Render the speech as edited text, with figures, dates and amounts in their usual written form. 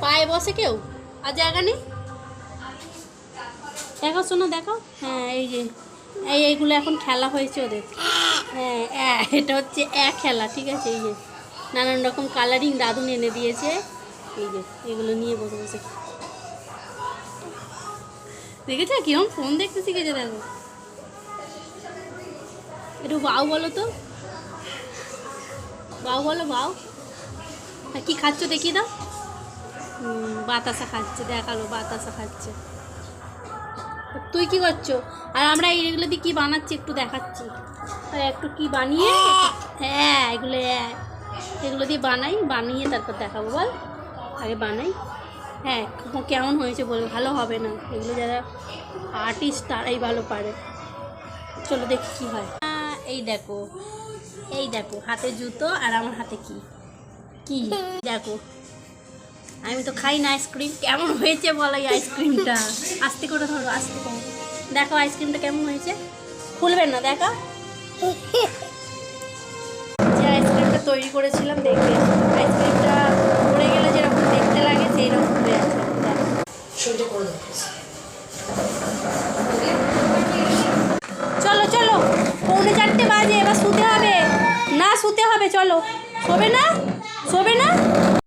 পায়ে বসে কেউ আর জায়গা নেই। দেখো শোনো দেখো, হ্যাঁ এই যে এইগুলো এখন খেলা হয়েছে ওদের। হ্যাঁ এটা হচ্ছে খেলা, ঠিক আছে। এই যে নানান রকম কালারিং দাদুন এনে দিয়েছে, এই যে এগুলো নিয়ে বসে বসে দেখেছো কিরম ফোন দেখতে শিখেছে। দেখো একটু বাউ বলো তো, বাউ বলো বাউ। কি খাচ্ছ দেখিয়ে দাও। বাতাসা খাচ্ছে, দেখালো বাতাসা খাচ্ছে। তুই কি করছো? আর আমরা এইগুলো দিয়ে কী বানাচ্ছি একটু দেখাচ্ছি। একটু কি বানিয়ে, হ্যাঁ এগুলো দিয়ে বানিয়ে তারপর দেখাবো। বল আগে বানাই। হ্যাঁ কেমন হয়েছে বলবো, ভালো হবে না, এগুলো যারা আর্টিস্ট তারাই ভালো পারে। চলো দেখি কী হয়। এই দেখো হাতে জুতো আর আমার হাতে কি দেখো। আমি তো খাই না আইসক্রিম। কেমন হয়েছে বলো এই আইসক্রিমটা? আস্তে করে ধরো, আস্তে করে দেখো আইসক্রিমটা কেমন হয়েছে। খুলবেন না, দেখো যে আইসক্রিমটা তৈরি করেছিলাম, দেখবে আইসক্রিমটা পড়ে গেলে যেরকম দেখতে লাগে সেই রকম হয়ে আছে। চলো চলো, 3:45 বাজে, এবার শুতে হবে। না শুতে হবে, চলো। শোবে না?